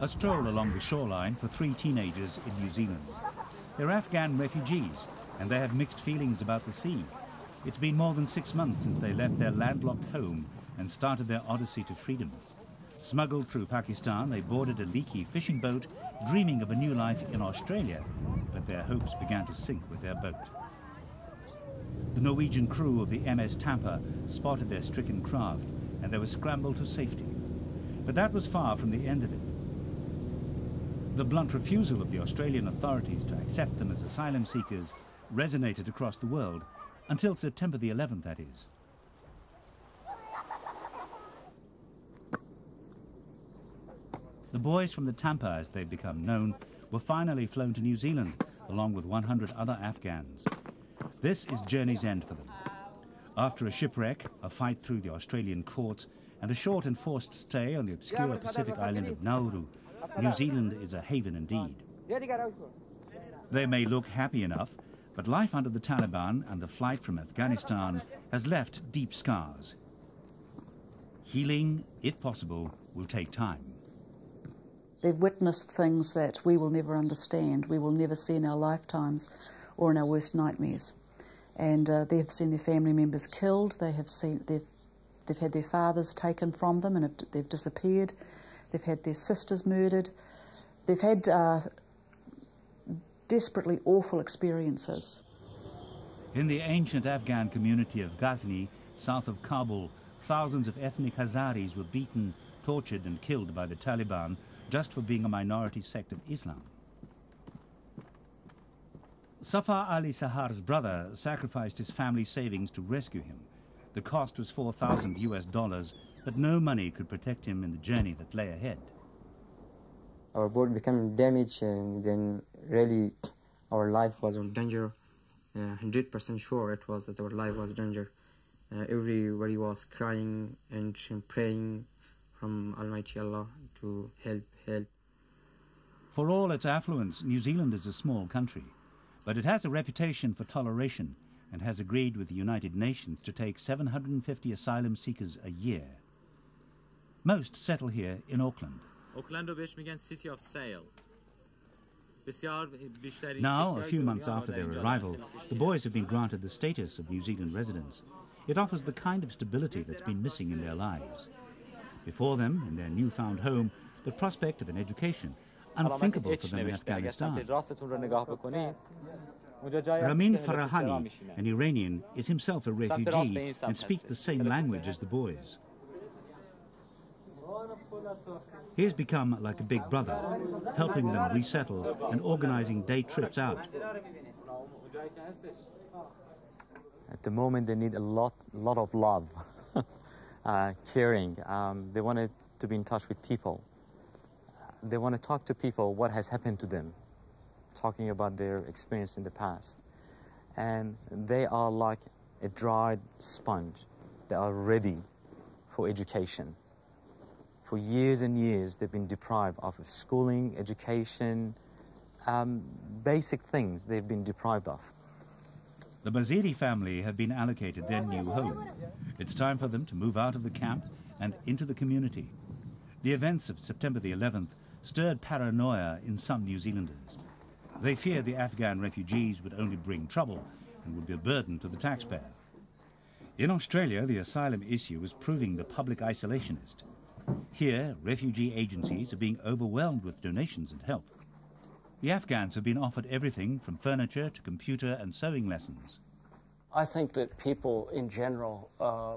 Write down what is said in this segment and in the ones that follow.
A stroll along the shoreline for 3 teenagers in New Zealand. They're Afghan refugees, and they have mixed feelings about the sea. It's been more than 6 months since they left their landlocked home and started their odyssey to freedom. Smuggled through Pakistan, they boarded a leaky fishing boat, dreaming of a new life in Australia, but their hopes began to sink with their boat. The Norwegian crew of the MS Tampa spotted their stricken craft, and they were scrambled to safety. But that was far from the end of it. The blunt refusal of the Australian authorities to accept them as asylum seekers resonated across the world, until September the 11th, that is. The boys from the Tampa, as they've become known, were finally flown to New Zealand, along with 100 other Afghans. This is journey's end for them. After a shipwreck, a fight through the Australian courts, and a short enforced stay on the obscure Pacific island of Nauru, New Zealand is a haven indeed. They may look happy enough, but life under the Taliban and the flight from Afghanistan has left deep scars. Healing, if possible, will take time. They've witnessed things that we will never understand, we will never see in our lifetimes or in our worst nightmares. And they have seen their family members killed, they've had their fathers taken from them and they've disappeared, they've had their sisters murdered, they've had desperately awful experiences. In the ancient Afghan community of Ghazni, south of Kabul, thousands of ethnic Hazaris were beaten, tortured and killed by the Taliban just for being a minority sect of Islam. Safar Ali Sahar's brother sacrificed his family savings to rescue him. The cost was $4,000 US, but no money could protect him in the journey that lay ahead. Our boat became damaged, and then really our life was in danger. 100% sure it was that our life was in danger. Everybody was crying and praying from Almighty Allah to help. For all its affluence, New Zealand is a small country, but it has a reputation for toleration and has agreed with the United Nations to take 750 asylum seekers a year. Most settle here in Auckland. City of Sail. Now, a few months after their arrival, the boys have been granted the status of New Zealand residents. It offers the kind of stability that's been missing in their lives. Before them, in their newfound home, the prospect of an education, unthinkable for them in Afghanistan. Ramin Farahani, an Iranian, is himself a refugee and speaks the same language as the boys. He has become like a big brother, helping them resettle and organizing day trips out. At the moment, they need a lot of love, caring. They want to be in touch with people. They want to talk to people what has happened to them, talking about their experience in the past. And they are like a dried sponge. They are ready for education. For years and years, they've been deprived of schooling, education, basic things they've been deprived of. The Basiri family have been allocated their new home. It's time for them to move out of the camp and into the community. The events of September the 11th stirred paranoia in some New Zealanders. They feared the Afghan refugees would only bring trouble and would be a burden to the taxpayer. In Australia, the asylum issue is proving the public isolationist. Here, refugee agencies are being overwhelmed with donations and help. The Afghans have been offered everything from furniture to computer and sewing lessons. I think that people in general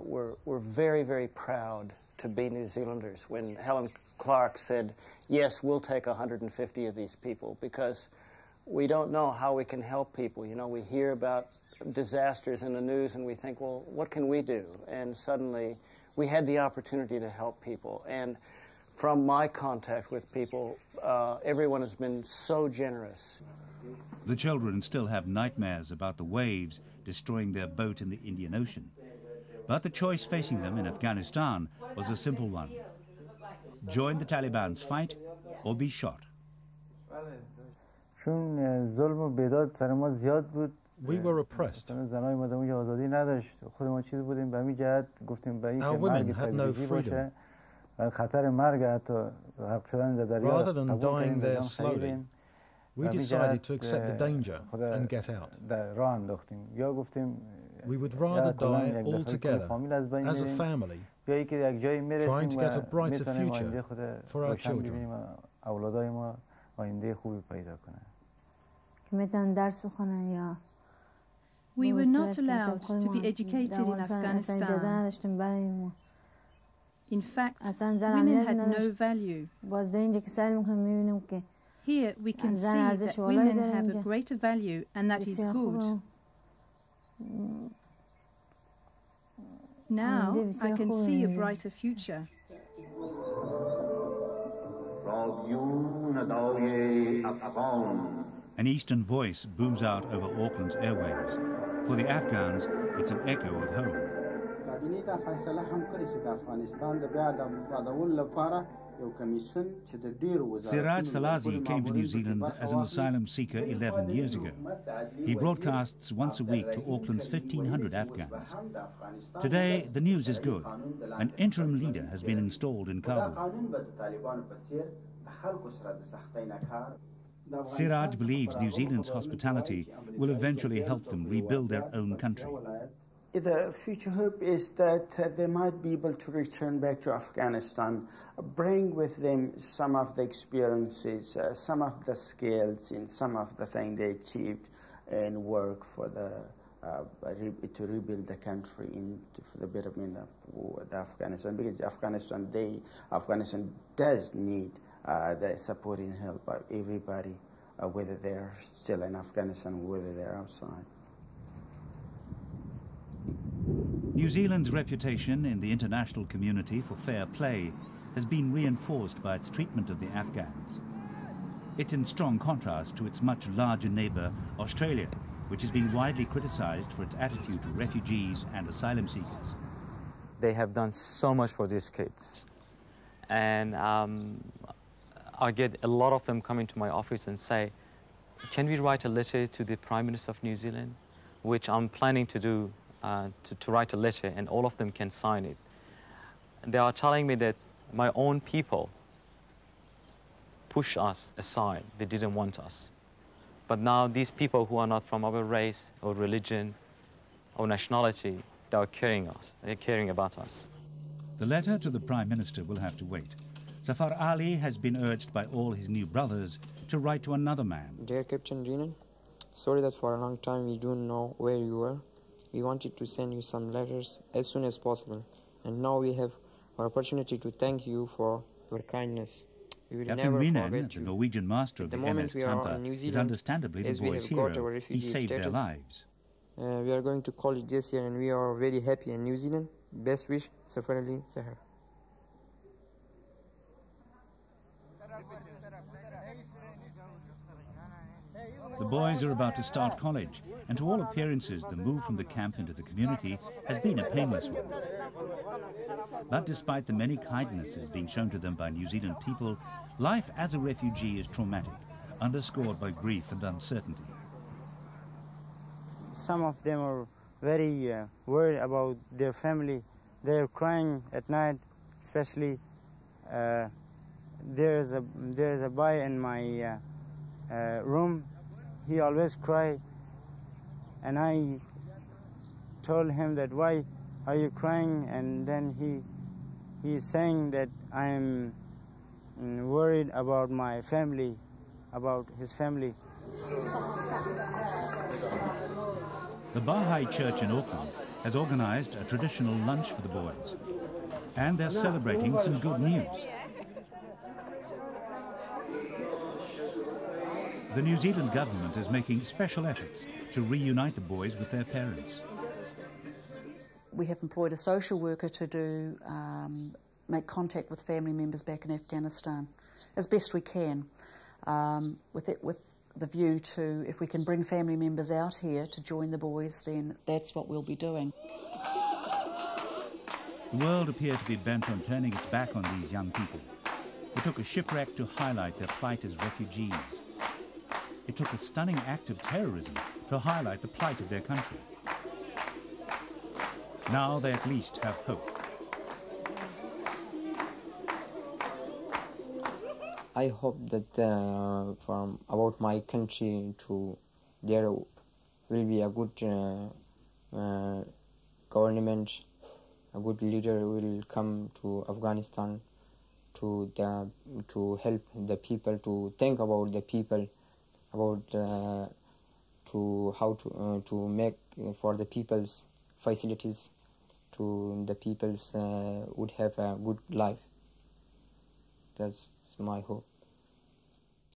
were very, very proud to be New Zealanders when Helen Clark said, yes, we'll take 150 of these people, because we don't know how we can help people. You know, we hear about disasters in the news and we think, well, what can we do? And suddenly we had the opportunity to help people. And from my contact with people, everyone has been so generous. The children still have nightmares about the waves destroying their boat in the Indian Ocean. But the choice facing them in Afghanistan was a simple one. Join the Taliban's fight or be shot. We were oppressed. Our women had no freedom. Rather than dying there slowly, we decided to accept the danger and get out. We would rather die all together, as a family, trying to get a brighter future for our children. We were not allowed to be educated in Afghanistan. In fact, women had no value. Here we can see that women have a greater value, and that is good. Now I can see a brighter future. An Eastern voice booms out over Auckland's airwaves. For the Afghans, it's an echo of home. Siraj Salarzi came to New Zealand as an asylum seeker 11 years ago. He broadcasts once a week to Auckland's 1,500 Afghans. Today, the news is good. An interim leader has been installed in Kabul. Siraj believes New Zealand's hospitality will eventually help them rebuild their own country. The future hope is that they might be able to return back to Afghanistan, bring with them some of the experiences, some of the skills, and some of the things they achieved, and work for to rebuild the country for the betterment of the Afghanistan. Because Afghanistan does need the support and help of everybody, whether they're still in Afghanistan or whether they're outside. New Zealand's reputation in the international community for fair play has been reinforced by its treatment of the Afghans. It's in strong contrast to its much larger neighbour, Australia, which has been widely criticised for its attitude to refugees and asylum seekers. They have done so much for these kids. And I get a lot of them coming to my office and say, can we write a letter to the Prime Minister of New Zealand, which I'm planning to do, to write a letter, and all of them can sign it. And they are telling me that my own people push us aside. They didn't want us. But now these people who are not from our race or religion or nationality, they are caring us. They're caring about us. The letter to the Prime Minister will have to wait. Safar Ali has been urged by all his new brothers to write to another man. Dear Captain Rinnan, sorry that for a long time we don't know where you were. We wanted to send you some letters as soon as possible, and now we have our opportunity to thank you for your kindness. We will Captain never Rinnan, forget the you. Norwegian master of the MS Tampa, is understandably the boys' hero. He saved their lives. We are going to college this year, and we are very happy in New Zealand. Best wish, Safar Ali Sahar. The boys are about to start college, and to all appearances, the move from the camp into the community has been a painless one. But despite the many kindnesses being shown to them by New Zealand people, life as a refugee is traumatic, underscored by grief and uncertainty. Some of them are very worried about their family. They're crying at night, especially. There's a boy in my room. He always cry, and I told him that, why are you crying? And then he's saying that I'm worried about my family, about his family. The Baha'i Church in Auckland has organised a traditional lunch for the boys, and they're celebrating some good news. The New Zealand government is making special efforts to reunite the boys with their parents. We have employed a social worker to make contact with family members back in Afghanistan as best we can, with the view to, if we can bring family members out here to join the boys, then that's what we'll be doing. The world appeared to be bent on turning its back on these young people. It took a shipwreck to highlight their plight as refugees. It took a stunning act of terrorism to highlight the plight of their country. Now they at least have hope. I hope that from about my country to there will be a good government, a good leader will come to Afghanistan to help the people, to think about the people, about to how to make for the people's facilities, to the people's would have a good life. That's my hope.